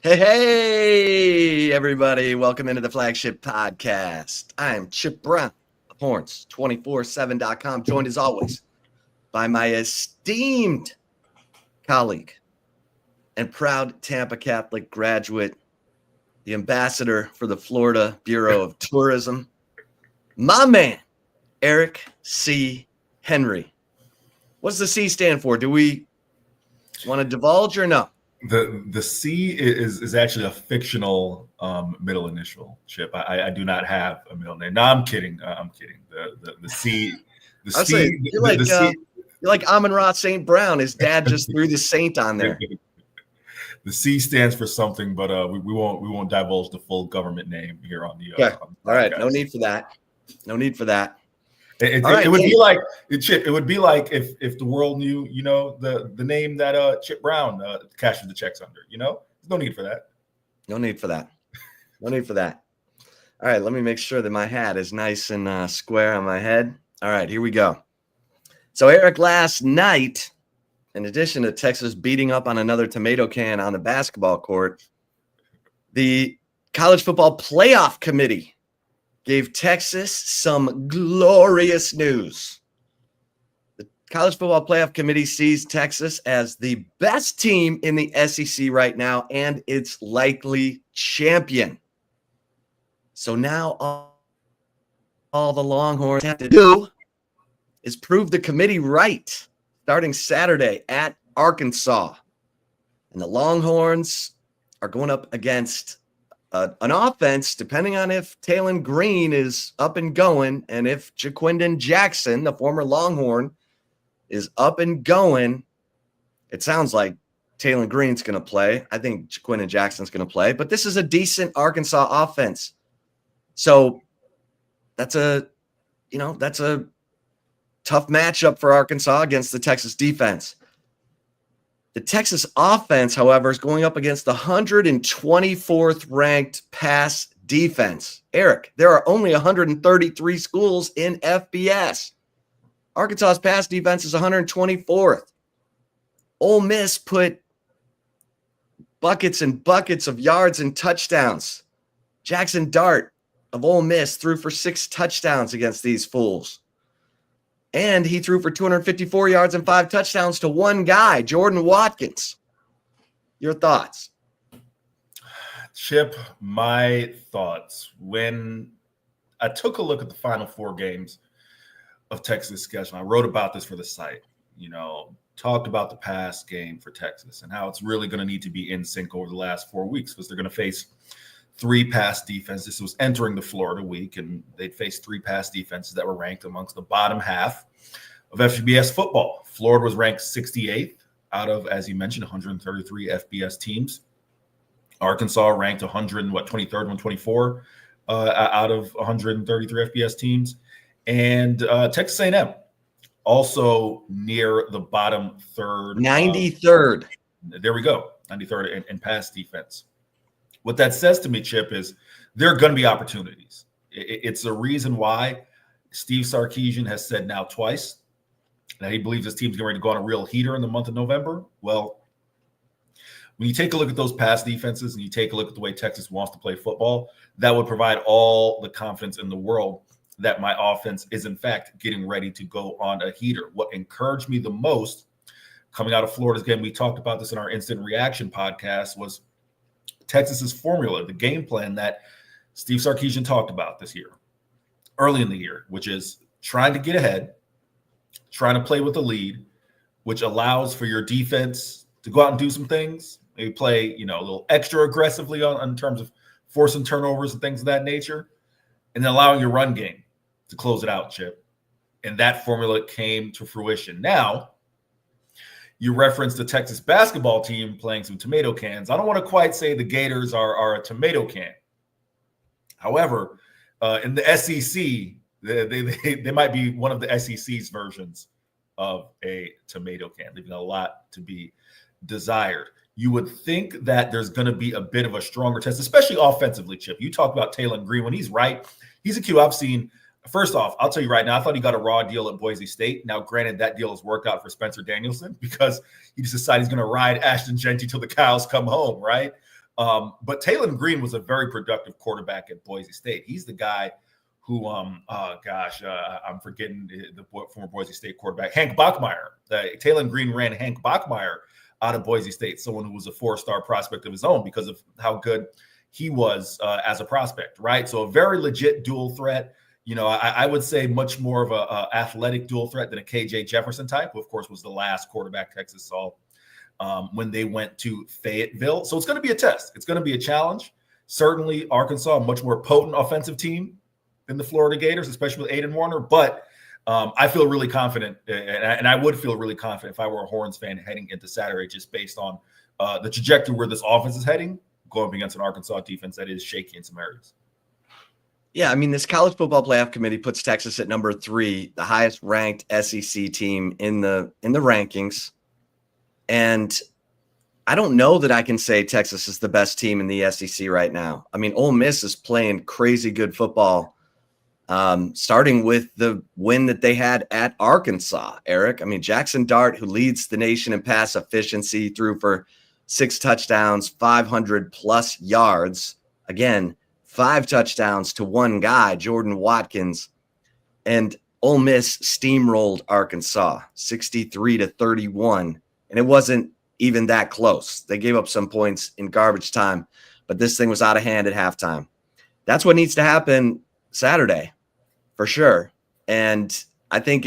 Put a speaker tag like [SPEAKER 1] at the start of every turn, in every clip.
[SPEAKER 1] Hey, everybody. Welcome into the Flagship Podcast. I'm Chip Brown of Horns247.com, joined as always by my esteemed colleague and proud Tampa Catholic graduate, the ambassador for the Florida Bureau of Tourism, my man, Eric C. Henry. What's the C stand for? Do we want to divulge or no?
[SPEAKER 2] The C is actually a fictional middle initial, Chip. I do not have a middle name. No, I'm kidding. I'm kidding. The C, the
[SPEAKER 1] I
[SPEAKER 2] C,
[SPEAKER 1] say you're like
[SPEAKER 2] C.
[SPEAKER 1] You're like Amon-Ra St. Brown. His dad just threw the Saint on there.
[SPEAKER 2] The C stands for something, but we won't divulge the full government name here on the.
[SPEAKER 1] Okay. All right. No need for that. No need for that.
[SPEAKER 2] It would be like Chip. It would be like if the world knew, the name that Chip Brown cashes the checks under. There's no need for that.
[SPEAKER 1] No need for that. No need for that. All right. Let me make sure that my hat is nice and square on my head. All right. Here we go. So Eric, last night, in addition to Texas beating up on another tomato can on the basketball court, the College Football Playoff Committee gave Texas some glorious news. The College Football Playoff Committee sees Texas as the best team in the SEC right now and its likely champion. So now all the Longhorns have to do is prove the committee right, starting Saturday at Arkansas. And the Longhorns are going up against an offense, depending on if Talon Green is up and going, and if Jaquindon Jackson, the former Longhorn, is up and going. It sounds like Talon Green's going to play. I think Jaquindon Jackson's going to play, but this is a decent Arkansas offense. So that's a tough matchup for Arkansas against the Texas defense. The Texas offense, however, is going up against the 124th ranked pass defense. Eric, there are only 133 schools in FBS. Arkansas's pass defense is 124th. Ole Miss put buckets and buckets of yards and touchdowns. Jackson Dart of Ole Miss threw for 6 touchdowns against these fools. And he threw for 254 yards and 5 touchdowns to one guy, Jordan Watkins. Your thoughts?
[SPEAKER 2] Chip, my thoughts. When I took a look at the final 4 games of Texas' schedule, I wrote about this for the site, talked about the pass game for Texas and how it's really going to need to be in sync over the last 4 weeks because they're going to face 3 pass defenses. This was entering the Florida week, and they'd faced 3 pass defenses that were ranked amongst the bottom half of FBS football. Florida was ranked 68th out of, as you mentioned, 133 FBS teams. Arkansas ranked 23rd, 124 out of 133 FBS teams. And Texas A&M also near the bottom third.
[SPEAKER 1] 93rd.
[SPEAKER 2] There we go, 93rd in pass defense. What that says to me, Chip, is there are going to be opportunities. It's the reason why Steve Sarkisian has said now twice that he believes his team's getting ready to go on a real heater in the month of November. Well, when you take a look at those pass defenses and you take a look at the way Texas wants to play football, that would provide all the confidence in the world that my offense is, in fact, getting ready to go on a heater. What encouraged me the most coming out of Florida's game, we talked about this in our Instant Reaction podcast, was Texas's formula, the game plan that Steve Sarkisian talked about this year, early in the year, which is trying to get ahead, trying to play with the lead, which allows for your defense to go out and do some things, maybe play, a little extra aggressively in terms of forcing turnovers and things of that nature, and then allowing your run game to close it out, Chip. And that formula came to fruition. Now, you referenced the Texas basketball team playing some tomato cans. I don't want to quite say the Gators are a tomato can. However, in the SEC, they might be one of the SEC's versions of a tomato can, leaving a lot to be desired. You would think that there's going to be a bit of a stronger test, especially offensively, Chip. You talk about Talon Green. When he's right, he's a Q I've seen. First off, I'll tell you right now, I thought he got a raw deal at Boise State. Now, granted, that deal has worked out for Spencer Danielson because he just decided he's going to ride Ashton Genty till the cows come home, right? But Taylon Green was a very productive quarterback at Boise State. He's the guy who, I'm forgetting the former Boise State quarterback, Hank Bachmeier. Taylon Green ran Hank Bachmeier out of Boise State, someone who was a 4-star prospect of his own because of how good he was as a prospect, right? So a very legit dual threat. I would say much more of a athletic dual threat than a KJ Jefferson type, who of course was the last quarterback Texas saw when they went to Fayetteville. So it's going to be a test. It's going to be a challenge. Certainly Arkansas, a much more potent offensive team than the Florida Gators, especially with Aiden Warner. But I feel really confident, and I would feel really confident if I were a Horns fan heading into Saturday, just based on the trajectory where this offense is heading, going up against an Arkansas defense that is shaky in some areas.
[SPEAKER 1] Yeah, I mean, this college football playoff committee puts Texas at number 3, the highest ranked SEC team in the rankings. And I don't know that I can say Texas is the best team in the SEC right now. I mean, Ole Miss is playing crazy good football, starting with the win that they had at Arkansas, Eric. I mean, Jackson Dart, who leads the nation in pass efficiency, threw for 6 touchdowns, 500+ yards. Again, 5 touchdowns to one guy, Jordan Watkins. And Ole Miss steamrolled Arkansas 63-31. And it wasn't even that close. They gave up some points in garbage time, but this thing was out of hand at halftime. That's what needs to happen Saturday for sure. And I think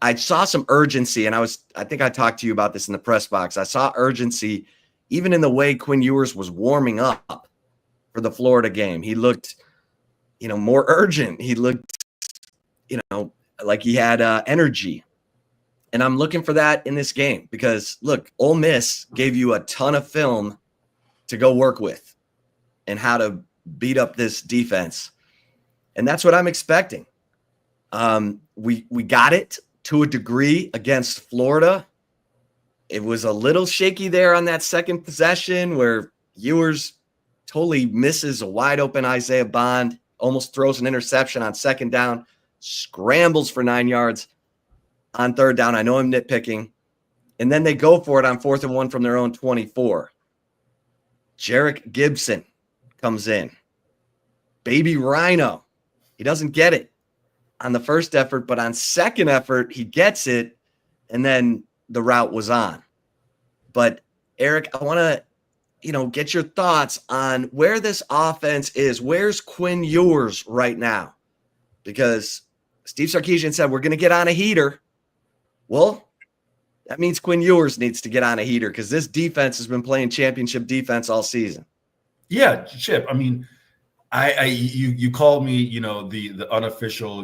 [SPEAKER 1] I saw some urgency, and I think I talked to you about this in the press box. I saw urgency even in the way Quinn Ewers was warming up for the Florida game. He looked, more urgent. He looked, like he had energy. And I'm looking for that in this game because, look, Ole Miss gave you a ton of film to go work with and how to beat up this defense. And that's what I'm expecting. We got it to a degree against Florida. It was a little shaky there on that second possession where Ewers totally misses a wide open Isaiah Bond, almost throws an interception on second down, scrambles for 9 yards on third down. I know I'm nitpicking. And then they go for it on 4th and 1 from their own 24. Jarek Gibson comes in. Baby Rhino. He doesn't get it on the first effort, but on second effort, he gets it, and then the route was on. But, Eric, I want to, get your thoughts on where this offense is. Where's Quinn Ewers right now? Because Steve Sarkisian said we're going to get on a heater. Well, that means Quinn Ewers needs to get on a heater because this defense has been playing championship defense all season.
[SPEAKER 2] Yeah, Chip. I mean, you called me, the unofficial,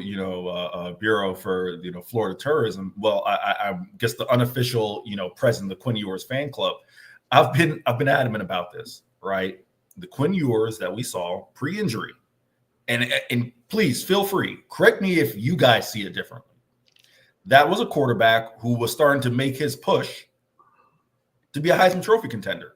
[SPEAKER 2] bureau for, Florida tourism. Well, I guess the unofficial, president of the Quinn Ewers fan club. I've been adamant about this, right? The Quinn Ewers that we saw pre-injury, and please feel free, correct me if you guys see it differently. That was a quarterback who was starting to make his push to be a Heisman Trophy contender.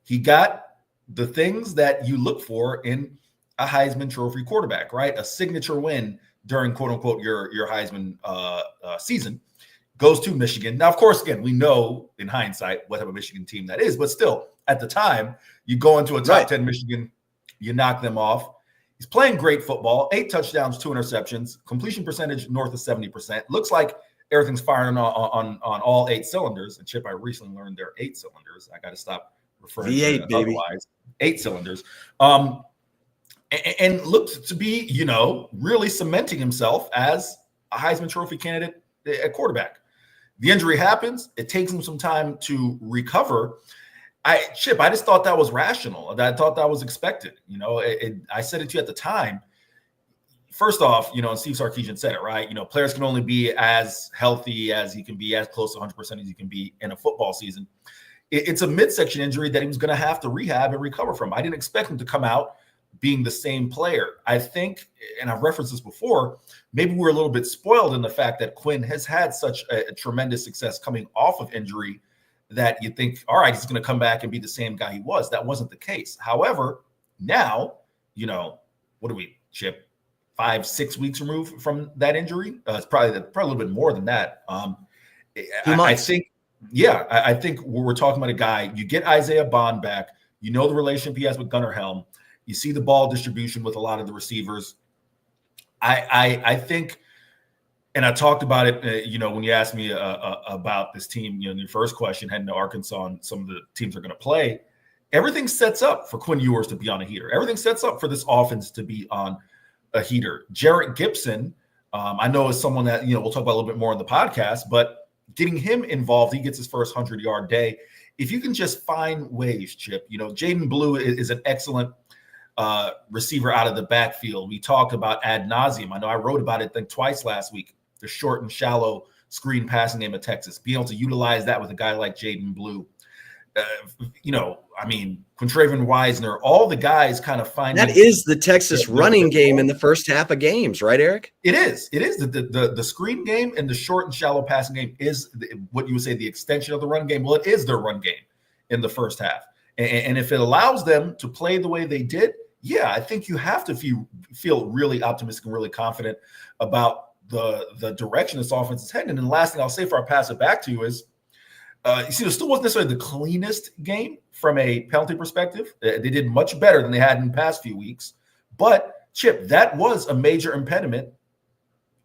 [SPEAKER 2] He got the things that you look for in a Heisman Trophy quarterback, right? A signature win during quote unquote your Heisman season. Goes to Michigan. Now, of course, again, we know in hindsight what type of Michigan team that is, but still, at the time, you go into a top 10 Michigan, you knock them off. He's playing great football, 8 touchdowns, 2 interceptions, completion percentage north of 70%. Looks like everything's firing on all 8 cylinders. And Chip, I recently learned there are 8 cylinders. I got to stop referring
[SPEAKER 1] V8,
[SPEAKER 2] to it
[SPEAKER 1] baby.
[SPEAKER 2] Otherwise. 8 cylinders. And looked to be, really cementing himself as a Heisman Trophy candidate at quarterback. The injury happens. It takes him some time to recover. Chip, I just thought that was rational. I thought that was expected. I said it to you at the time. First off, and Steve Sarkisian said it, right? Players can only be as healthy as he can be, as close to 100% as he can be in a football season. It's a midsection injury that he was going to have to rehab and recover from. I didn't expect him to come out being the same player. I think, and I've referenced this before, maybe we're a little bit spoiled in the fact that Quinn has had such a tremendous success coming off of injury that you think, all right, he's going to come back and be the same guy he was. That wasn't the case. However, now, what do we, Chip, 5-6 weeks removed from that injury? It's probably a little bit more than that. I think we're talking about a guy, you get Isaiah Bond back, You know the relationship he has with Gunnar Helm. You see the ball distribution with a lot of the receivers. I think, and I talked about it, when you asked me about this team, in your first question, heading to Arkansas and some of the teams are going to play. Everything sets up for Quinn Ewers to be on a heater. Everything sets up for this offense to be on a heater. Jarrett Gibson, I know is someone that, we'll talk about a little bit more on the podcast, but getting him involved, he gets his first 100-yard day. If you can just find ways, Chip, Jaden Blue is an excellent receiver out of the backfield. We talked about ad nauseum. I know I wrote about it, I think, twice last week, the short and shallow screen passing game of Texas, being able to utilize that with a guy like Jaden Blue. Quintraven Wiesner, all the guys kind of find
[SPEAKER 1] that is the Texas running game in the first half of games, right, Eric? It
[SPEAKER 2] is the screen game and the short and shallow passing game is what you would say the extension of the run game. Well, it is their run game in the first half, and if it allows them to play the way they did, yeah, I think you have to feel really optimistic and really confident about the direction this offense is heading. And the last thing I'll say before I pass it back to you is, it still wasn't necessarily the cleanest game from a penalty perspective. They did much better than they had in the past few weeks. But, Chip, that was a major impediment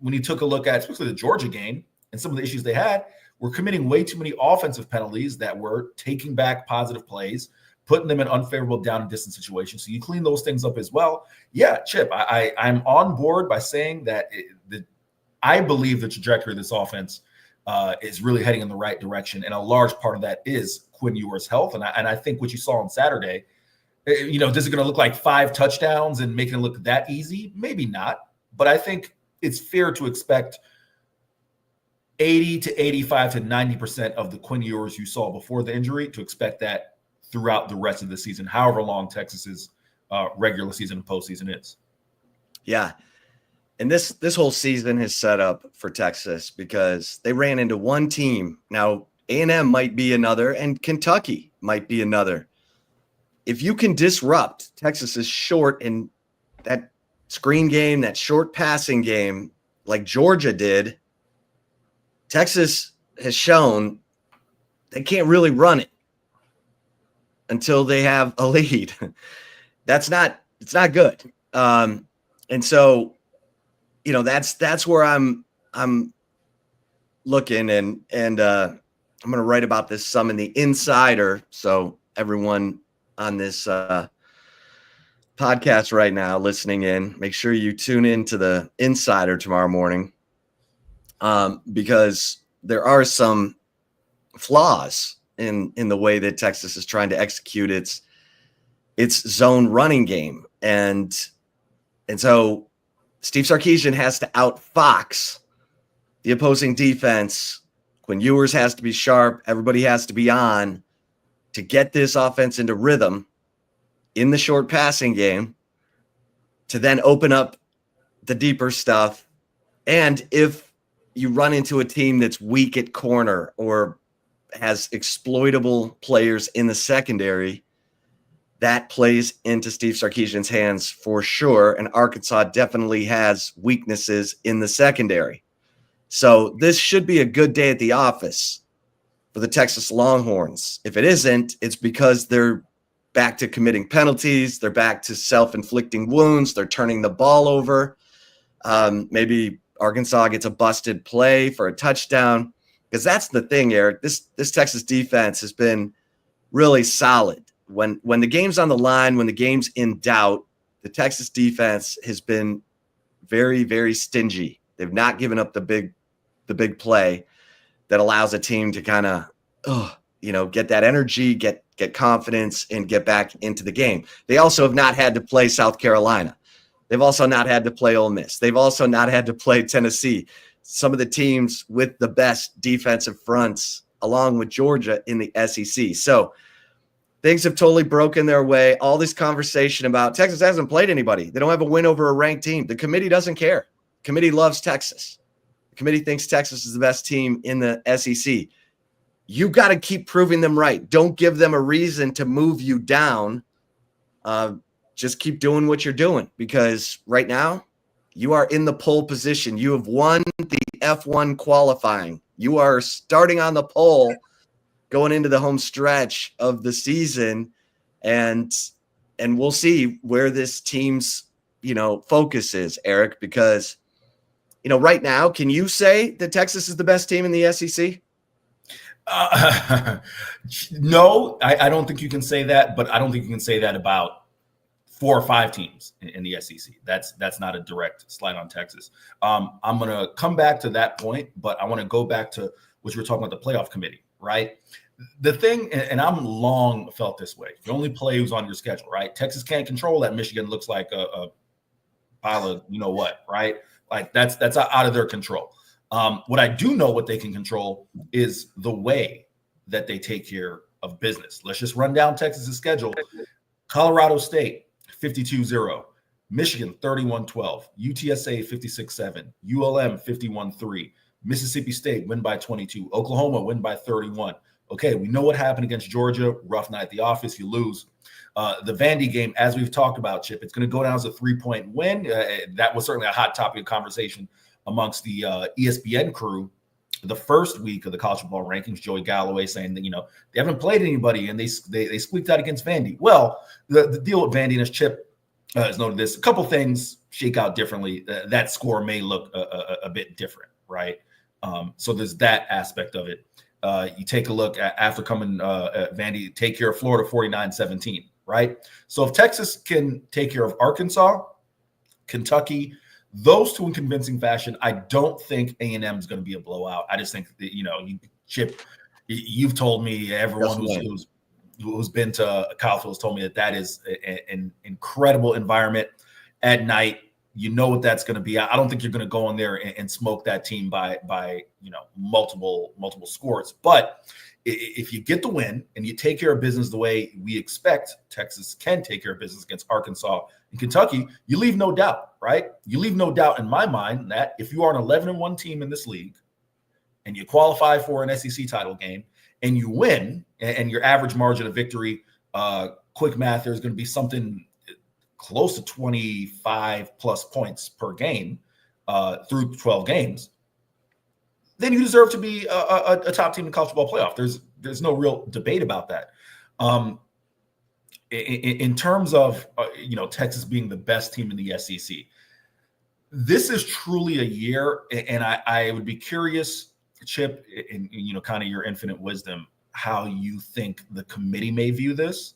[SPEAKER 2] when you took a look at, especially the Georgia game and some of the issues they had. We're committing way too many offensive penalties that were taking back positive plays, putting them in unfavorable down and distance situations. So you clean those things up as well. Yeah, Chip, I'm on board by saying that I believe the trajectory of this offense is really heading in the right direction. And a large part of that is Quinn Ewers' health. And I think what you saw on Saturday, does it going to look like 5 touchdowns and making it look that easy? Maybe not. But I think it's fair to expect 80 to 85 to 90% of the Quinn Ewers you saw before the injury to expect that throughout the rest of the season, however long Texas's regular season and postseason is.
[SPEAKER 1] Yeah. And this whole season is set up for Texas because they ran into one team. Now, A&M might be another, and Kentucky might be another. If you can disrupt Texas's short and that screen game, that short passing game, like Georgia did, Texas has shown they can't really run it until they have a lead. It's not good. And so, that's where I'm looking and I'm going to write about this some in the Insider. So everyone on this podcast right now listening in, make sure you tune into the Insider tomorrow morning because there are some flaws in the way that Texas is trying to execute its zone running game. And so Steve Sarkisian has to outfox the opposing defense. Quinn Ewers has to be sharp. Everybody has to be on to get this offense into rhythm in the short passing game to then open up the deeper stuff. And if you run into a team that's weak at corner or has exploitable players in the secondary, that plays into Steve Sarkisian's hands for sure. And Arkansas definitely has weaknesses in the secondary. So this should be a good day at the office for the Texas Longhorns. If it isn't, it's because they're back to committing penalties. They're back to self-inflicting wounds. They're turning the ball over. Maybe Arkansas gets a busted play for a touchdown. Because that's the thing, Eric. This Texas defense has been really solid. When the game's on the line, when the game's in doubt, the Texas defense has been very, very stingy. They've not given up the big play that allows a team to kind of, get that energy, get confidence, and get back into the game. They also have not had to play South Carolina. They've also not had to play Ole Miss. They've also not had to play Tennessee. Some of the teams with the best defensive fronts, along with Georgia in the SEC. So things have totally broken their way. All this conversation about Texas hasn't played anybody. They don't have a win over a ranked team. The committee doesn't care. The committee loves Texas. The committee thinks Texas is the best team in the SEC. You got to keep proving them right. Don't give them a reason to move you down. Just keep doing what you're doing because right now you are in the pole position. You have won the F1 qualifying. You are starting on the pole going into the home stretch of the season. and we'll see where this team's, focus is, Eric, because, right now, can you say that Texas is the best team in the SEC?
[SPEAKER 2] No, I don't think you can say that, but I don't think you can say that about 4 or 5 teams in the SEC. That's not a direct slight on Texas. I'm going to come back to that point, but I want to go back to what you were talking about, the playoff committee, right? The thing, and I'm long felt this way, you only play who's on your schedule, right? Texas can't control that. Michigan looks like a pile of what, right? Like that's out of their control. What I do know what they can control is the way that they take care of business. Let's just run down Texas's schedule. Colorado State, 52-0. Michigan, 31-12. UTSA, 56-7. ULM, 51-3. Mississippi State, win by 22. Oklahoma, win by 31. Okay, we know what happened against Georgia. Rough night at the office, you lose. The Vandy game, as we've talked about, Chip, it's going to go down as a 3-point win. That was certainly a hot topic of conversation amongst the ESPN crew the first week of the college football rankings. Joey Galloway saying that, they haven't played anybody and they squeaked out against Vandy. Well, the deal with Vandy, and as Chip has noted this, a couple things shake out differently. That score may look a bit different, right? So there's that aspect of it. You take a look after coming Vandy, take care of Florida 49-17, right? So if Texas can take care of Arkansas, Kentucky, those two in convincing fashion, I don't think A&M is going to be a blowout. I just think that, Chip, you've told me, everyone who's been to College has told me that is an incredible environment at night. You know what that's going to be. I don't think you're going to go in there and smoke that team by multiple scores. But if you get the win and you take care of business the way we expect Texas can take care of business against Arkansas and Kentucky, you leave no doubt, right? You leave no doubt in my mind that if you are an 11-1 team in this league and you qualify for an SEC title game and you win, and your average margin of victory, quick math, there's going to be something close to 25 plus points per game through 12 games, then you deserve to be a top team in college football playoff. There's no real debate about that. In terms of Texas being the best team in the SEC, this is truly a year, and I would be curious, Chip, in kind of your infinite wisdom, how you think the committee may view this,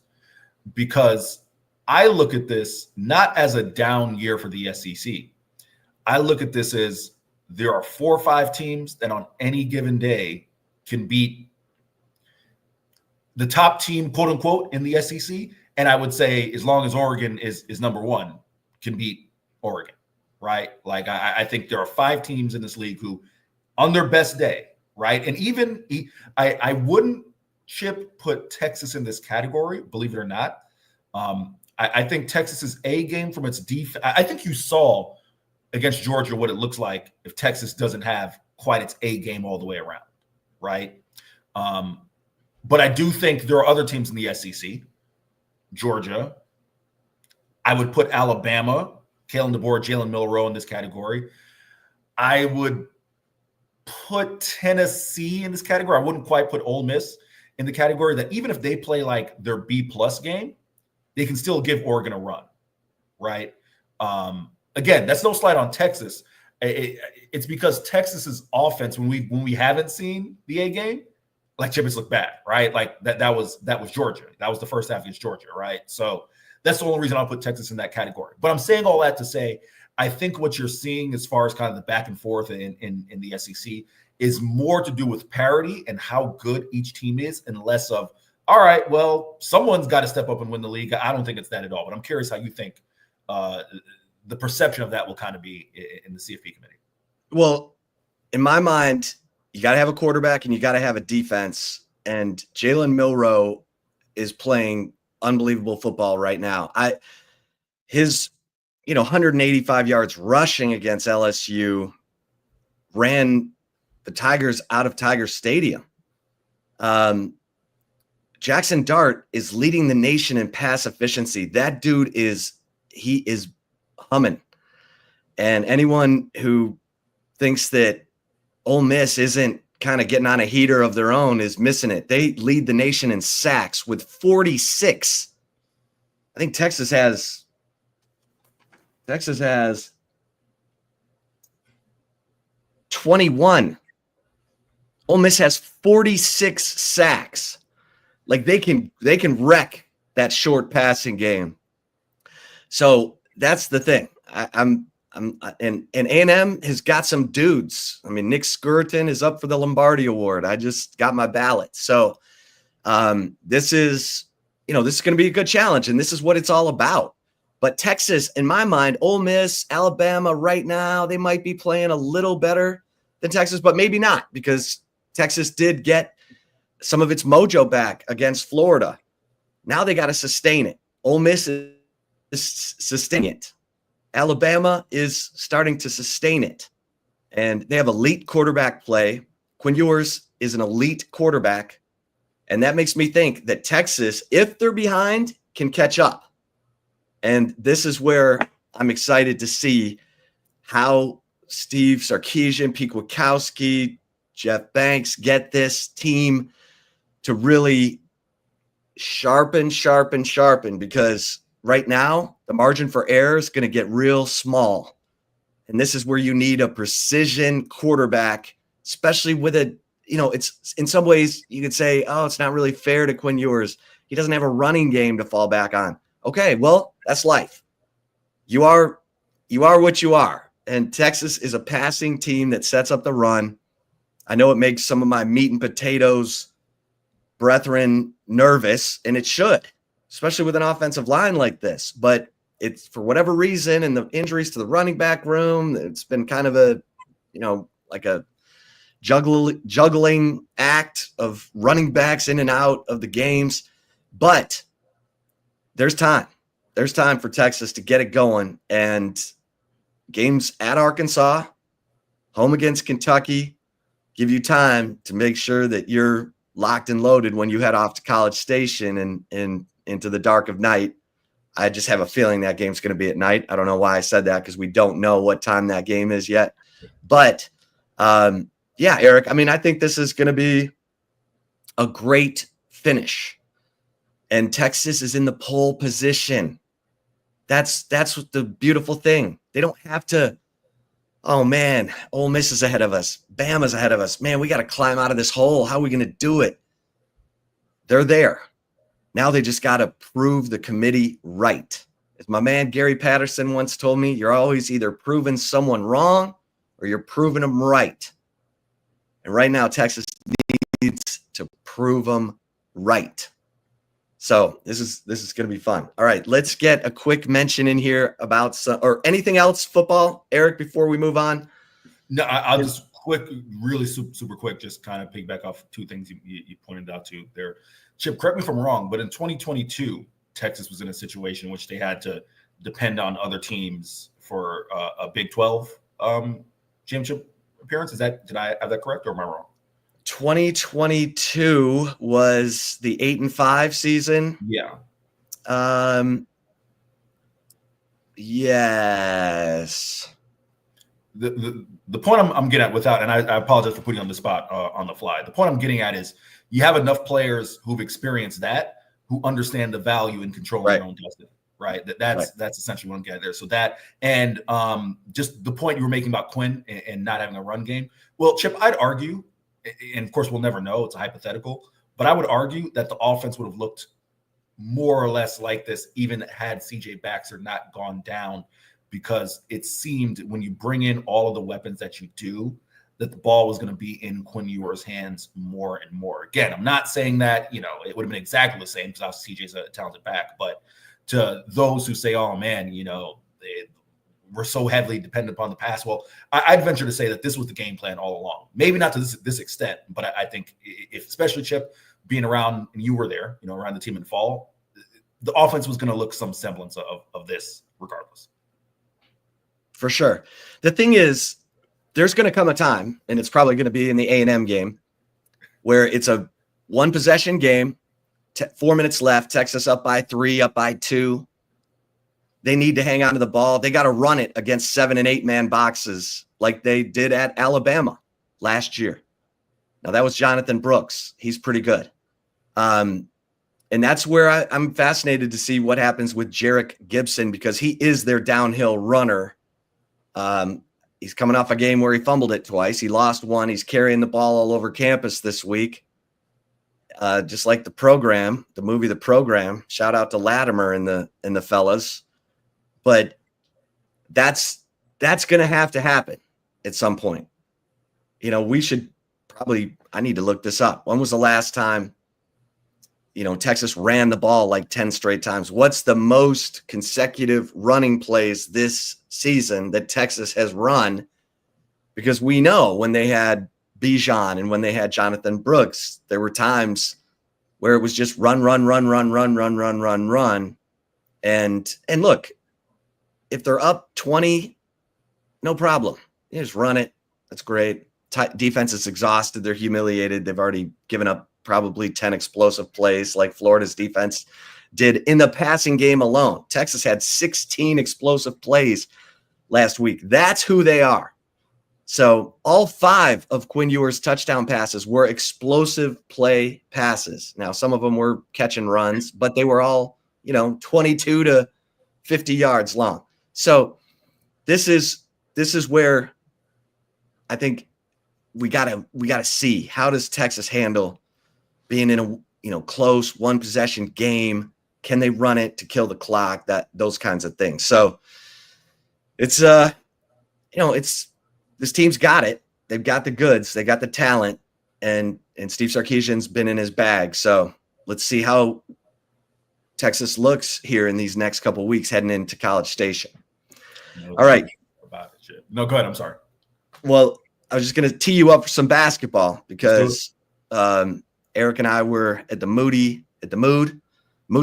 [SPEAKER 2] because I look at this not as a down year for the SEC. I look at this as there are 4 or 5 teams that on any given day can beat the top team, quote unquote, in the SEC. And I would say, as long as Oregon is number 1, can beat Oregon, right? Like I think there are 5 teams in this league who, on their best day, right? And even I wouldn't, Chip, put Texas in this category, believe it or not. I think Texas's A game from its defense. I think you saw against Georgia what it looks like if Texas doesn't have quite its A game all the way around, right? But I do think there are other teams in the SEC. Georgia. I would put Alabama, Kalen DeBoer, Jalen Milroe in this category. I would put Tennessee in this category. I wouldn't quite put Ole Miss in the category that even if they play like their B+ game, they can still give Oregon a run, right? Again, that's no slight on Texas. It's because Texas's offense, when we haven't seen the A game, like Chip, it's looked bad, right? Like that was Georgia. That was the first half against Georgia, right? So that's the only reason I'll put Texas in that category. But I'm saying all that to say, I think what you're seeing as far as kind of the back and forth in the SEC is more to do with parity and how good each team is, and less of, all right, well, someone's got to step up and win the league. I don't think it's that at all. But I'm curious how you think the perception of that will kind of be in the CFP committee.
[SPEAKER 1] Well, in my mind, you got to have a quarterback and you got to have a defense. And Jalen Milroe is playing unbelievable football right now. His 185 yards rushing against LSU ran the Tigers out of Tiger Stadium. Jackson Dart is leading the nation in pass efficiency. That dude is humming. And anyone who thinks that Ole Miss isn't kind of getting on a heater of their own is missing it. They lead the nation in sacks with 46. I think Texas has 21. Ole Miss has 46 sacks. Like they can wreck that short passing game. So that's the thing. And A&M has got some dudes. I mean, Nick Skirton is up for the Lombardi Award. I just got my ballot. So this is going to be a good challenge, and this is what it's all about. But Texas, in my mind, Ole Miss, Alabama right now, they might be playing a little better than Texas, but maybe not, because Texas did get some of its mojo back against Florida. Now they got to sustain it. Ole Miss is sustaining it. Alabama is starting to sustain it. And they have elite quarterback play. Quinn Ewers is an elite quarterback. And that makes me think that Texas, if they're behind, can catch up. And this is where I'm excited to see how Steve Sarkisian, Pete Kwiatkowski, Jeff Banks get this team to really sharpen, because right now the margin for error is going to get real small. And this is where you need a precision quarterback, especially with it's in some ways you could say, oh, it's not really fair to Quinn Ewers. He doesn't have a running game to fall back on. Okay, well, that's life. You are what you are. And Texas is a passing team that sets up the run. I know it makes some of my meat and potatoes brethren nervous, and it should, especially with an offensive line like this. But it's, for whatever reason, and the injuries to the running back room, it's been kind of a, like a juggling act of running backs in and out of the games. But there's time. There's time for Texas to get it going. And games at Arkansas, home against Kentucky, give you time to make sure that you're locked and loaded when you head off to College Station and into the dark of night. I just have a feeling that game's going to be at night. I don't know why I said that, because we don't know what time that game is yet. But, yeah, Eric, I mean, I think this is going to be a great finish. And Texas is in the pole position. That's what the beautiful thing. They don't have to, oh, man, Ole Miss is ahead of us. Bama's ahead of us. Man, we got to climb out of this hole. How are we going to do it? They're there. Now they just got to prove the committee right. As my man Gary Patterson once told me, you're always either proving someone wrong or you're proving them right. And right now, Texas needs to prove them right. So this is going to be fun. All right, let's get a quick mention in here about or anything else football, Eric, before we move on.
[SPEAKER 2] No, I'll just really super quick, just kind of piggyback off two things you pointed out to there. Chip, correct me if I'm wrong, but in 2022, Texas was in a situation in which they had to depend on other teams for a Big 12 championship appearance. Did I have that correct, or am I wrong?
[SPEAKER 1] 2022 was the 8-5 season.
[SPEAKER 2] Yeah.
[SPEAKER 1] Yes.
[SPEAKER 2] The point I'm getting at without, and I apologize for putting you on the spot on the fly. The point I'm getting at is you have enough players who've experienced that, who understand the value in controlling their own destiny. Right. That's essentially what I'm getting there. So that, and just the point you were making about Quinn and not having a run game. Well, Chip, I'd argue, and of course we'll never know, it's a hypothetical, but I would argue that the offense would have looked more or less like this even had CJ Baxter not gone down, because it seemed when you bring in all of the weapons that you do, that the ball was going to be in Quinn Ewers' hands more and more. Again, I'm not saying that, it would have been exactly the same, because obviously CJ's a talented back, but to those who say, oh man, we're so heavily dependent upon the pass. Well, I'd venture to say that this was the game plan all along. Maybe not to this extent, but I think if, especially Chip, being around, and you were there, around the team in fall, the offense was going to look some semblance of this regardless.
[SPEAKER 1] For sure. The thing is, there's going to come a time, and it's probably going to be in the A&M game, where it's a one possession game, 4 minutes left, Texas up by 3, up by 2. They need to hang on to the ball. They got to run it against 7 and 8 man boxes like they did at Alabama last year. Now, that was Jonathan Brooks. He's pretty good. And And that's where I'm fascinated to see what happens with Jarek Gibson, because he is their downhill runner. He's coming off a game where he fumbled it twice. He lost one. He's carrying the ball all over campus this week. Just like the movie The Program. Shout out to Latimer and the fellas. But that's going to have to happen at some point. We should I need to look this up. When was the last time, Texas ran the ball like 10 straight times? What's the most consecutive running plays this season that Texas has run? Because we know when they had Bijan and when they had Jonathan Brooks, there were times where it was just run. And look, if they're up 20, no problem. You just run it. That's great. Defense is exhausted. They're humiliated. They've already given up probably 10 explosive plays like Florida's defense did in the passing game alone. Texas had 16 explosive plays last week. That's who they are. So all 5 of Quinn Ewers' touchdown passes were explosive play passes. Now, some of them were catch and runs, but they were all, 22 to 50 yards long. So this is where I think we gotta see, how does Texas handle being in a close one possession game? Can they run it to kill the clock? Those kinds of things. So it's this team's got it. They've got the goods. They got the talent, and Steve Sarkisian's been in his bag. So let's see how Texas looks here in these next couple of weeks heading into College Station. All right.
[SPEAKER 2] No, go ahead. I'm sorry.
[SPEAKER 1] Well, I was just going to tee you up for some basketball because Eric and I were at the Moody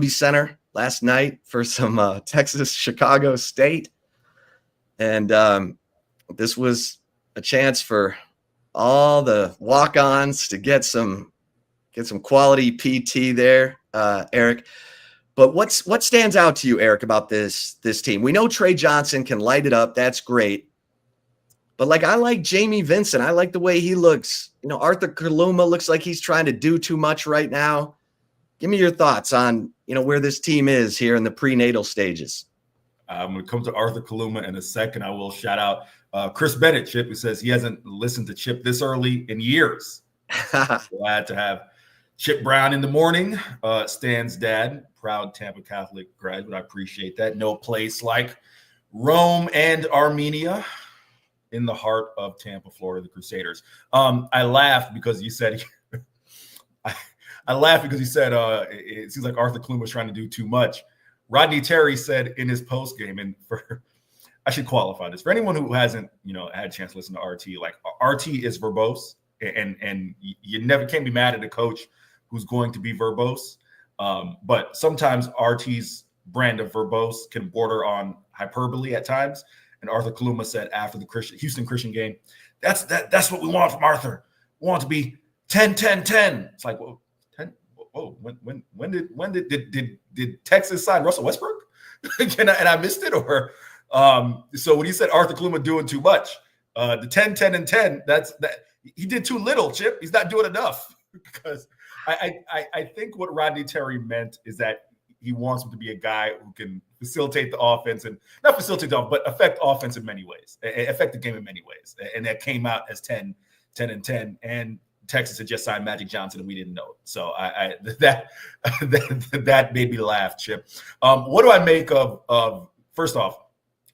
[SPEAKER 1] Center last night for some Texas Chicago State. And this was a chance for all the walk-ons to get some quality PT there, Eric. But what stands out to you, Eric, about this team? We know Trey Johnson can light it up. That's great. But I like Jamie Vincent. I like the way he looks. Arthur Kaluma looks like he's trying to do too much right now. Give me your thoughts on, where this team is here in the prenatal stages.
[SPEAKER 2] I'm going to come to Arthur Kaluma in a second. I will shout out Chris Bennett, Chip, who says he hasn't listened to Chip this early in years. Glad to have Chip Brown in the morning. Stan's dad, proud Tampa Catholic graduate. I appreciate that. No place like Rome and Armenia in the heart of Tampa, Florida, the Crusaders. I laughed because you said I laughed because you said it seems like Arthur Kaluma was trying to do too much. Rodney Terry said in his post game, and I should qualify this for anyone who hasn't, had a chance to listen to RT. Like, RT is verbose, and you never can't be mad at a coach who's going to be verbose. But sometimes RT's brand of verbose can border on hyperbole at times. And Arthur Kaluma said after the Houston Christian game, that's what we want from Arthur. We want to be 10-10-10. It's like, well, 10. Oh, when did Texas sign Russell Westbrook? and I missed it, or so when he said Arthur Kaluma doing too much, the 10-10-10, that he did too little, Chip. He's not doing enough, because I think what Rodney Terry meant is that he wants him to be a guy who can facilitate the offense, and not facilitate the offense, but affect offense in many ways, affect the game in many ways. And that came out as 10-10. And Texas had just signed Magic Johnson, and we didn't know it. So that made me laugh, Chip. What do I make of first off,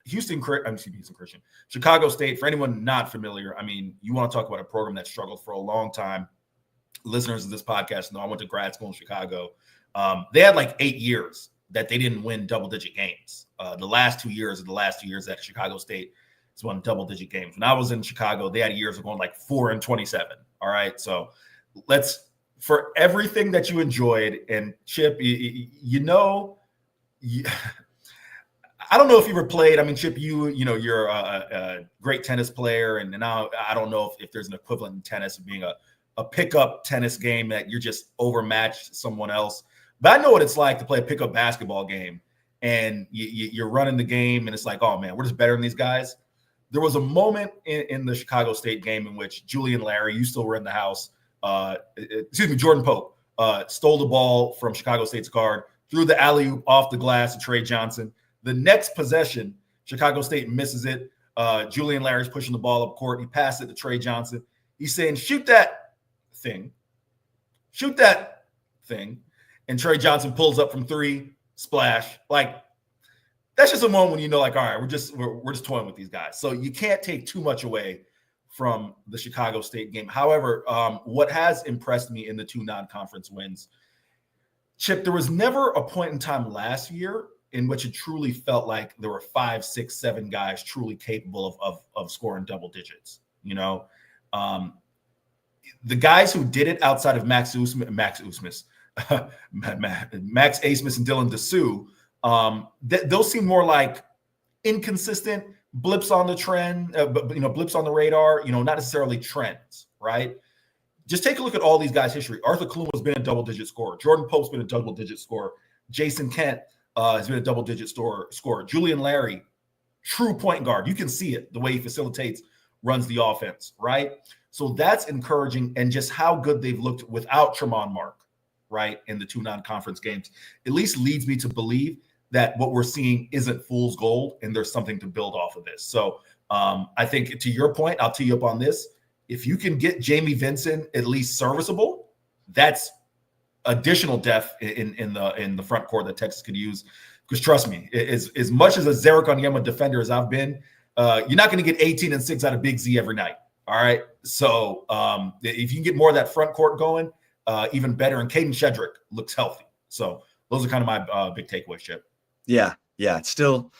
[SPEAKER 2] Houston Christian, Chicago State? For anyone not familiar, I mean, you want to talk about a program that struggled for a long time. Listeners of this podcast know I went to grad school in Chicago. They had like 8 years that they didn't win double-digit games. The last 2 years at Chicago State has won double-digit games. When I was in Chicago, they had years of going like 4-27. All right, so for everything that you enjoyed, and Chip, I don't know if you ever played. I mean, Chip, you're a great tennis player, and now I don't know if there's an equivalent in tennis of being a pickup tennis game that you're just overmatched someone else. But I know what it's like to play a pickup basketball game, and you're running the game, and it's like, oh man, we're just better than these guys. There was a moment in the Chicago State game in which Julian Larry, you still were in the house, Jordan Pope, stole the ball from Chicago State's guard, threw the alley-oop off the glass to Trey Johnson. The next possession, Chicago State misses it. Julian Larry's pushing the ball up court. He passed it to Trey Johnson. He's saying, shoot that thing. Shoot that thing. And Trey Johnson pulls up from three, splash. Like, that's just a moment when you know, like, all right, we're just toying with these guys. So you can't take too much away from the Chicago State game. However, what has impressed me in the two non-conference wins, Chip, there was never a point in time last year in which it truly felt like there were 5, 6, 7 guys truly capable of scoring double digits. You know, the guys who did it outside of Max Abmas and Dylan Dessou, those seem more like inconsistent blips on the trend, blips on the radar, not necessarily trends, right? Just take a look at all these guys' history. Arthur Kaluma's been a double-digit scorer. Jordan Pope's been a double-digit scorer. Jason Kent has been a double-digit scorer. Julian Larry, true point guard. You can see it, the way he facilitates, runs the offense, right? So that's encouraging, and just how good they've looked without Tremont Mark, right, in the two non-conference games, at least leads me to believe that what we're seeing isn't fool's gold, and there's something to build off of this. So I think, to your point, I'll tee you up on this. If you can get Jamie Vinson at least serviceable, that's additional depth in the front court that Texas could use. Because trust me, as much as a Zarek Onyema defender as I've been, you're not going to get 18 and 6 out of Big Z every night. All right. So if you can get more of that front court going, even better. And Caden Shedrick looks healthy. So those are kind of my big takeaways, Chip. Yeah.
[SPEAKER 1] It's still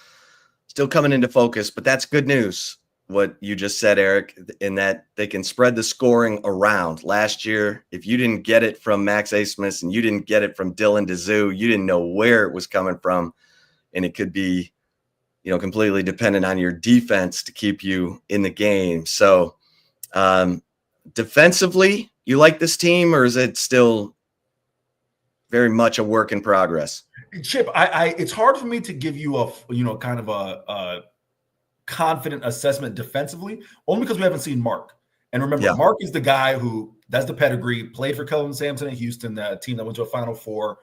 [SPEAKER 1] coming into focus, but that's good news. What you just said, Eric, in that they can spread the scoring around. Last year, if you didn't get it from Max Abmas and you didn't get it from Dylan Dessou, you didn't know where it was coming from. And it could be, completely dependent on your defense to keep you in the game. So defensively, you like this team, or is it still very much a work in progress?
[SPEAKER 2] Chip, it's hard for me to give you a confident assessment defensively, only because we haven't seen Mark. And remember, Mark is the guy who, that's the pedigree, played for Kelvin Sampson at Houston, the team that went to a Final Four,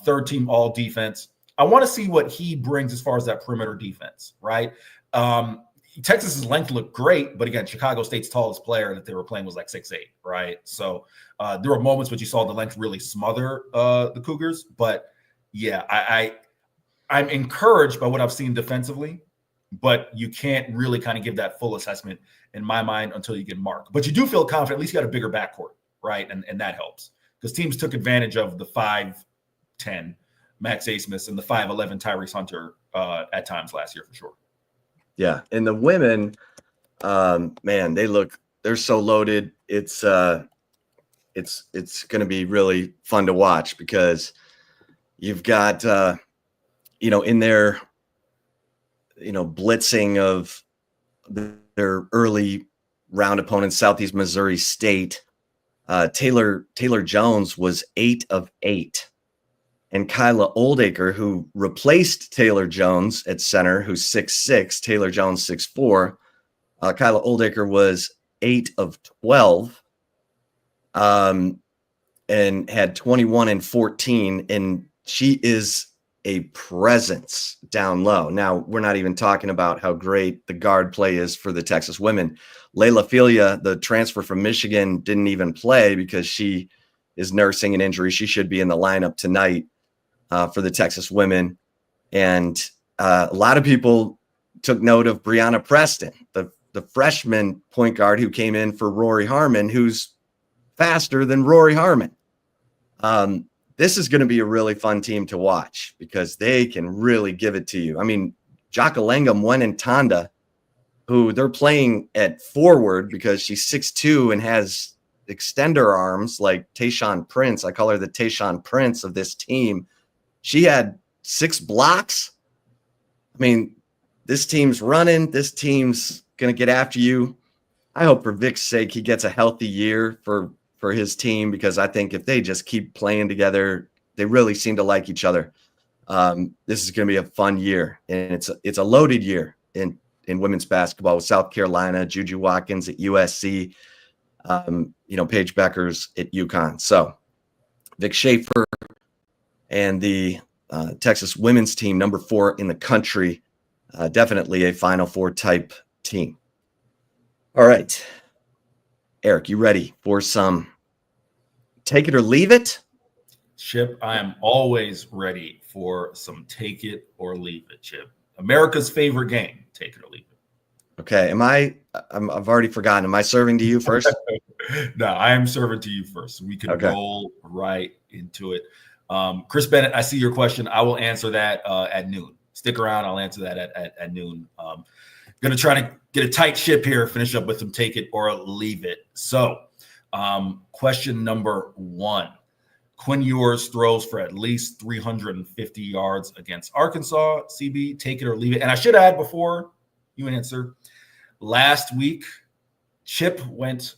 [SPEAKER 2] third team all defense. I want to see what he brings as far as that perimeter defense, right? Texas's length looked great, but again, Chicago State's tallest player that they were playing was like 6'8", right? So there were moments when you saw the length really smother the Cougars. But yeah, I'm encouraged by what I've seen defensively, but you can't really kind of give that full assessment in my mind until you get Mark. But you do feel confident, at least you got a bigger backcourt, right? And that helps, because teams took advantage of the 5'10" Max Abmas and the 5'11" Tyrese Hunter at times last year for sure.
[SPEAKER 1] Yeah, and the women, man, they're so loaded. It's going to be really fun to watch, because you've got in their blitzing of their early round opponents, Southeast Missouri State, Taylor Jones was 8 of 8. And Kyla Oldacre, who replaced Taylor Jones at center, who's 6'6", Taylor Jones 6'4", Kyla Oldacre was 8 of 12, and had 21 and 14, and she is a presence down low. Now, we're not even talking about how great the guard play is for the Texas women. Layla Filia, the transfer from Michigan, didn't even play because she is nursing an injury. She should be in the lineup tonight for the Texas women. And a lot of people took note of Brianna Preston, the freshman point guard who came in for Rory Harmon, who's faster than Rory Harmon. This is going to be a really fun team to watch, because they can really give it to you. I mean, Jakalenga Mwenentanda, who they're playing at forward because she's 6'2" and has extender arms like Tayshaun Prince. I call her the Tayshaun Prince of this team. She had 6 blocks. I mean, this team's running. This team's going to get after you. I hope for Vic's sake he gets a healthy year for his team, because I think if they just keep playing together, they really seem to like each other. This is going to be a fun year, and it's a loaded year in women's basketball with South Carolina, Juju Watkins at USC, Paige Beckers at UConn. So Vic Schaefer and the Texas women's team, number 4 in the country. Definitely a Final Four type team. All right. Eric, you ready for some take it or leave it?
[SPEAKER 2] Chip, I am always ready for some take it or leave it, Chip. America's favorite game, take it or leave it.
[SPEAKER 1] Okay. I've already forgotten. Am I serving to you first?
[SPEAKER 2] No, I am serving to you first. We can roll right into it. Chris Bennett, I see your question. I will answer that at noon. Stick around. I'll answer that at noon. Going to try to get a tight ship here, finish up with some take it or leave it. So question number 1. Quinn Ewers throws for at least 350 yards against Arkansas. CB, take it or leave it. And I should add before you answer, last week, Chip went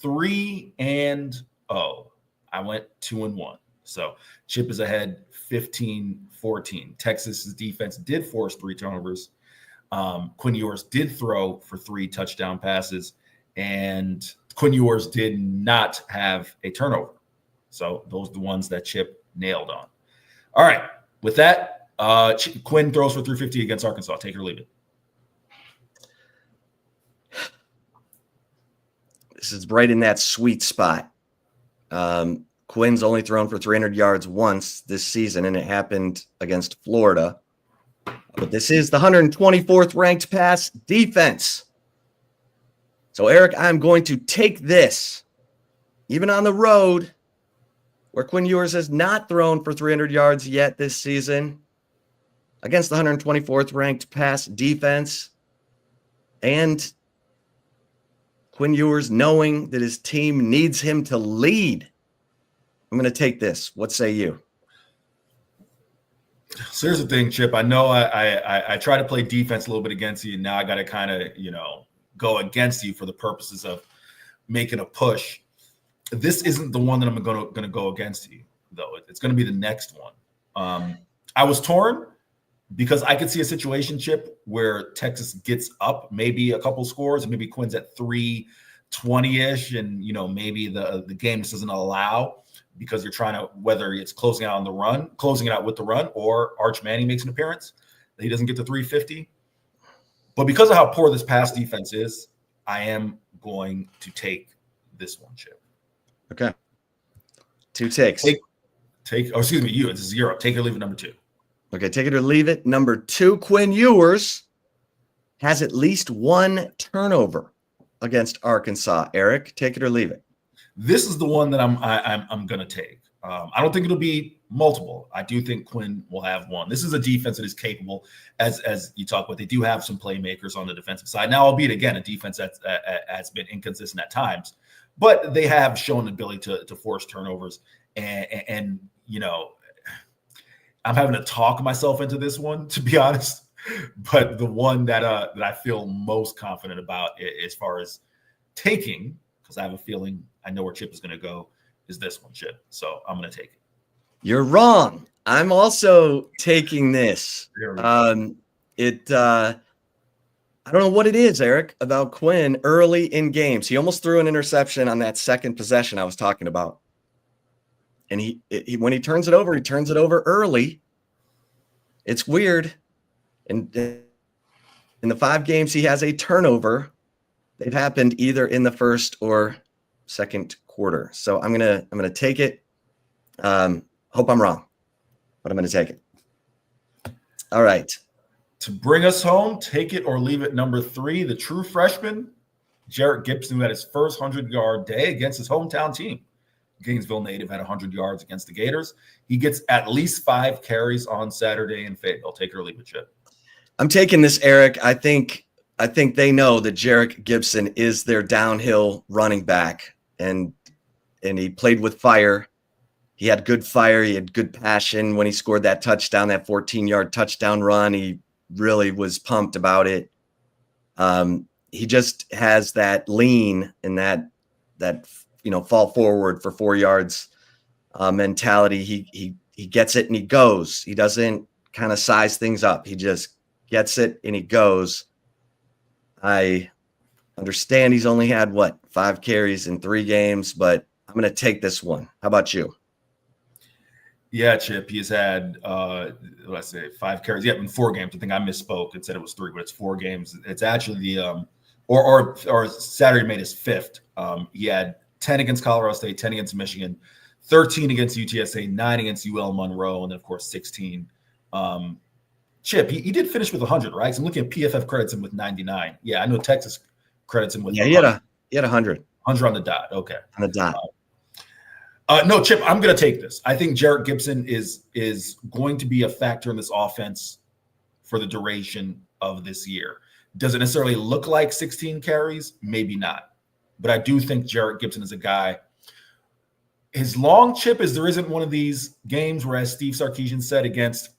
[SPEAKER 2] 3-0. I went 2-1. So Chip is ahead 15-14. Texas's defense did force 3 turnovers. Quinn Ewers did throw for 3 touchdown passes, and Quinn Ewers did not have a turnover. So those are the ones that Chip nailed on. All right. With that, Quinn throws for 350 against Arkansas. Take it or leave it.
[SPEAKER 1] This is right in that sweet spot. Quinn's only thrown for 300 yards once this season, and it happened against Florida. But this is the 124th ranked pass defense. So, Eric, I'm going to take this, even on the road, where Quinn Ewers has not thrown for 300 yards yet this season, against the 124th ranked pass defense, and Quinn Ewers knowing that his team needs him to lead. I'm going to take this. What say you?
[SPEAKER 2] So here's the thing, Chip. I know I try to play defense a little bit against you, and now I got to kind of, go against you for the purposes of making a push. This isn't the one that I'm going to go against you, though. It's going to be the next one. I was torn because I could see a situation, Chip, where Texas gets up maybe a couple scores, and maybe Quinn's at 320-ish, and maybe the game just doesn't allow, because you're trying to, whether it's closing out with the run, or Arch Manning makes an appearance, that he doesn't get to 350. But because of how poor this pass defense is, I am going to take this one, Chip.
[SPEAKER 1] Okay. 2 takes.
[SPEAKER 2] It's zero. Take it or leave it, number 2.
[SPEAKER 1] Okay, take it or leave it. Number 2, Quinn Ewers has at least 1 turnover against Arkansas. Eric, take it or leave it.
[SPEAKER 2] This is the one that I'm going to take. I don't think it'll be multiple. I do think Quinn will have 1. This is a defense that is capable, as you talk about. They do have some playmakers on the defensive side. Now, albeit, again, a defense that's been inconsistent at times, but they have shown the ability to force turnovers. And I'm having to talk myself into this one, to be honest. But the one that I feel most confident about as far as taking, because I have a feeling I know where Chip is going to go, is this one, Chip. So I'm going to take it.
[SPEAKER 1] You're wrong. I'm also taking this. I don't know what it is, Eric, about Quinn early in games. He almost threw an interception on that second possession I was talking about. And he when he turns it over early. It's weird. And in the 5 games he has a turnover, they've happened either in the first or second quarter. So I'm gonna take it. Hope I'm wrong, but I'm gonna take it. All right.
[SPEAKER 2] To bring us home, take it or leave it, number 3, the true freshman, Jarrett Gibson, who had his first 100-yard day against his hometown team. Gainesville native had 100 yards against the Gators. He gets at least 5 carries on Saturday in Fayetteville. Take it or leave it, Chip.
[SPEAKER 1] I'm taking this, Eric. I think they know that Jarrett Gibson is their downhill running back, and he played with fire. He had good fire. He had good passion when he scored that touchdown, that 14-yard touchdown run. He really was pumped about it. He just has that lean and that fall forward for 4 yards mentality. He gets it and he goes. He doesn't kind of size things up. He just gets it and he goes. I understand he's only had 5 carries in 3 games, but I'm going to take this one. How about you?
[SPEAKER 2] Yeah, Chip. He's had let's say 5 carries. Yeah, in 4 games. I think I misspoke and said it was 3, but it's 4 games. It's actually the or Saturday made his 5th. He had 10 against Colorado State, 10 against Michigan, 13 against UTSA, 9 against UL Monroe, and then of course 16. Chip, he did finish with 100, right? So I'm looking at PFF credits him with 99. Yeah, I know Texas credits him with.
[SPEAKER 1] Yeah, he had 100.
[SPEAKER 2] 100 on the dot. Okay,
[SPEAKER 1] on the dot.
[SPEAKER 2] No, Chip, I'm going to take this. I think Jarrett Gibson is going to be a factor in this offense for the duration of this year. Does it necessarily look like 16 carries? Maybe not. But I do think Jarrett Gibson is a guy. His long, Chip, is there isn't one of these games where, as Steve Sarkisian said against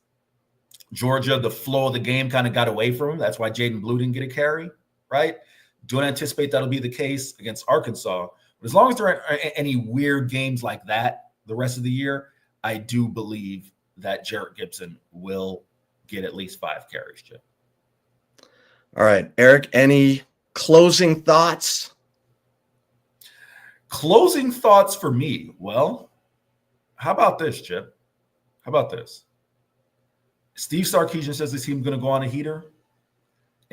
[SPEAKER 2] Georgia, the flow of the game kind of got away from him. That's why Jaden Blue didn't get a carry, right? Don't anticipate that'll be the case against Arkansas. But as long as there aren't any weird games like that the rest of the year, I do believe that Jarrett Gibson will get at least 5 carries, Chip.
[SPEAKER 1] All right, Eric, any closing thoughts?
[SPEAKER 2] Closing thoughts for me. Well, how about this, Chip? How about this? Steve Sarkisian says this team's going to go on a heater,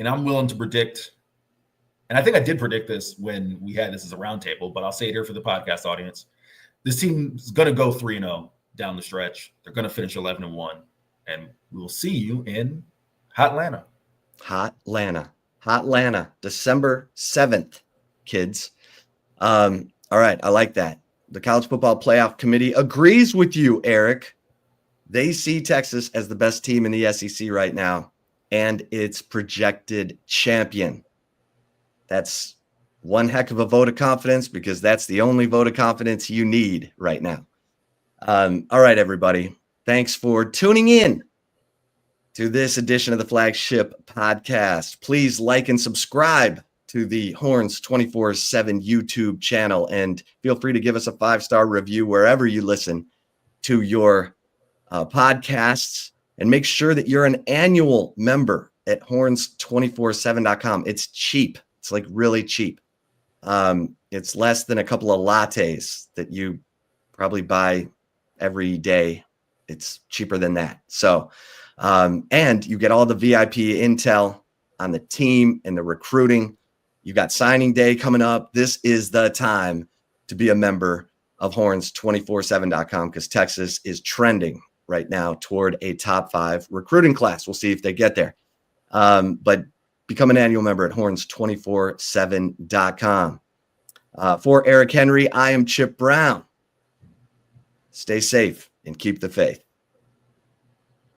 [SPEAKER 2] and I'm willing to predict, and I think I did predict this when we had this as a roundtable, but I'll say it here for the podcast audience. This team's going to go 3-0 down the stretch. They're going to finish 11-1, and we'll see you in Hotlanta.
[SPEAKER 1] Hotlanta, December 7th, kids. All right, I like that. The College Football Playoff Committee agrees with you, Eric. They see Texas as the best team in the SEC right now and its projected champion. That's one heck of a vote of confidence, because that's the only vote of confidence you need right now. All right, everybody. Thanks for tuning in to this edition of the Flagship Podcast. Please like and subscribe to the Horns 24/7 YouTube channel, and feel free to give us a 5-star review wherever you listen to your podcasts, and make sure that you're an annual member at horns247.com. It's cheap. It's like really cheap. It's less than a couple of lattes that you probably buy every day. It's cheaper than that. So, and you get all the VIP intel on the team and the recruiting. You got signing day coming up. This is the time to be a member of horns247.com, because Texas is trending right now toward a top 5 recruiting class. We'll see if they get there. But become an annual member at horns247.com. For Eric Henry, I am Chip Brown. Stay safe and keep the faith.